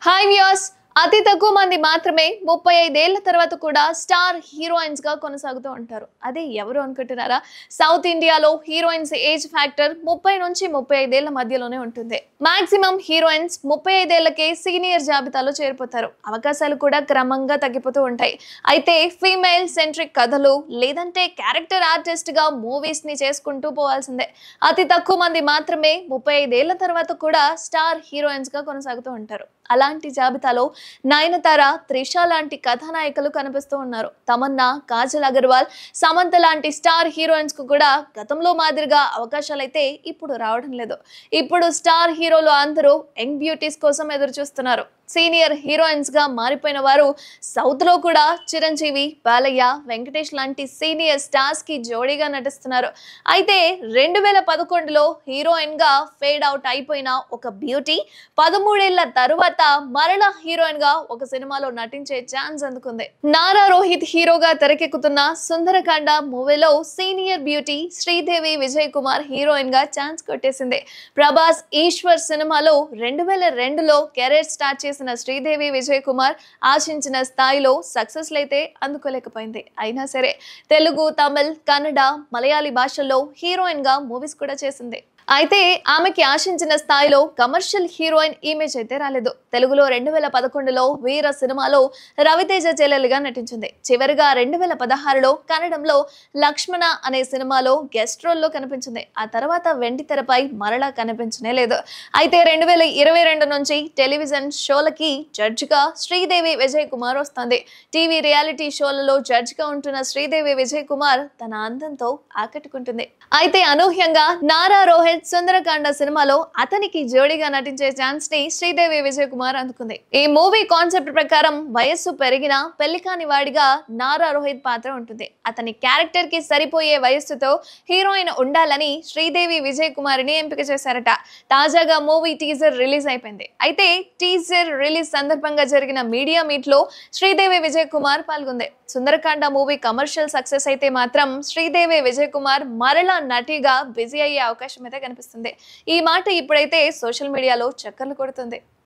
Hi viewers. అతి తక్కువ మంది మాత్రమే 35 ఏళ్ల తర్వాత కూడా స్టార్ హీరోయిన్స్ గా కొనసాగుతూ ఉంటారు. అదే ఎవరు అనుకుంటున్నారా? సౌత్ ఇండియాలో హీరోయిన్స్ ఏజ్ ఫ్యాక్టర్ 30 నుంచి 35 ఏళ్ల మధ్యలోనే ఉంటుంది. మాక్సిమం హీరోయిన్స్ 35 ఏళ్లకే సీనియర్ జాబితాలో చేరిపోతారు. అవకాశాలు కూడా క్రమంగా తగ్గిపోతూ ఉంటాయి. అయితే ఫీమేల్ సెంట్రిక్ కథలు లేదంటే క్యారెక్టర్ ఆర్టిస్ట్ గా మూవీస్ ని చేసుకుంటూ పోవాల్సిందే. అతి తక్కువ మంది మాత్రమే 35 ఏళ్ల తర్వాత కూడా స్టార్ హీరోయిన్స్ గా కొనసాగుతూ ఉంటారు. అలాంటి జాబితాలో నయనతార, త్రిష లాంటి కథానాయకులు కనిపిస్తూ ఉన్నారు. తమన్నా, కాజల్ అగర్వాల్, సమంత లాంటి స్టార్ హీరోయిన్స్ కు కూడా గతంలో మాదిరిగా అవకాశాలైతే ఇప్పుడు రావడం లేదు. ఇప్పుడు స్టార్ హీరోలు అందరూ యంగ్ బ్యూటీస్ కోసం ఎదురు చూస్తున్నారు. సీనియర్ హీరోయిన్స్ గా మారిపోయిన వారు సౌత్ లో కూడా చిరంజీవి, బాలయ్య, వెంకటేష్ లాంటి సీనియర్ స్టార్స్ కి జోడీగా నటిస్తున్నారు. అయితే 2011లో హీరోయిన్ గా ఫేడ్ అవుట్ అయిపోయిన ఒక బ్యూటీ 13 ఏళ్ల తరువాత మరలా హీరోయిన్ గా ఒక సినిమాలో నటించే ఛాన్స్ అందుకుంది. నారా రోహిత్ హీరోగా తెరకెక్కుతున్న సుందరకాండ మూవీలో senior beauty Sridevi Vijay Kumar heroine గా ఛాన్స్ కొట్టేసింది. ప్రభాస్ ఈశ్వర్ సినిమాలో 2002లో కెరీర్ స్టార్ట్ చేసిన శ్రీదేవి విజయ్ కుమార్ ఆశించిన స్థాయిలో సక్సెస్ అయితే అందుకోలేకపోయింది. అయినా సరే తెలుగు, తమిళ్, కన్నడ, మలయాళీ భాషల్లో హీరోయిన్ గా మూవీస్ కూడా చేసింది. అయితే ఆమెకి ఆశించిన స్థాయిలో కమర్షియల్ హీరోయిన్ ఇమేజ్ అయితే రాలేదు. తెలుగులో 2011లో వీర సినిమాలో రవితేజ చెల్లెలుగా నటించింది. చివరిగా 2016లో కన్నడంలో లక్ష్మణ అనే సినిమాలో గెస్ట్ రోల్లో కనిపించింది. ఆ తర్వాత వెండి తెరపై మరలా కనిపించనే లేదు. అయితే 2022 నుంచి టెలివిజన్ షోలకి జడ్జిగా శ్రీదేవి విజయ్ కుమార్ వస్తుంది. టీవీ రియాలిటీ షోలలో జడ్జిగా ఉంటున్న శ్రీదేవి విజయ్ కుమార్ తన అందంతో ఆకట్టుకుంటుంది. అయితే అనూహ్యంగా నారా రోహిత్ సుందరకాండ సినిమాలో అతనికి జోడీగా నటించే ఛాన్స్ ని శ్రీదేవి విజయ్ కుమార్ అందుకుంది. ఈ మూవీ కాన్సెప్ట్ ప్రకారం వయస్సు పెరిగిన పెళ్లి కాని వాడిగా నారా రోహిత్ పాత్ర ఉంటుంది. అతని క్యారెక్టర్ కి సరిపోయే వయస్సుతో హీరోయిన్ ఉండాలని శ్రీదేవి విజయ్ కుమార్ ని ఎంపిక చేశారట. తాజాగా మూవీ టీజర్ రిలీజ్ అయిపోయింది. అయితే టీజర్ రిలీజ్ సందర్భంగా జరిగిన మీడియా మీట్ లో శ్రీదేవి విజయ్ కుమార్ పాల్గొంది. సుందరకాండ మూవీ కమర్షియల్ సక్సెస్ అయితే మాత్రం శ్రీదేవి విజయ్ కుమార్ మరలా నటిగా బిజీ అయ్యే అవకాశం అయితే కనిపిస్తుంది. ఈ మాట ఇప్పుడైతే సోషల్ మీడియాలో చక్కర్లు కొడుతుంది.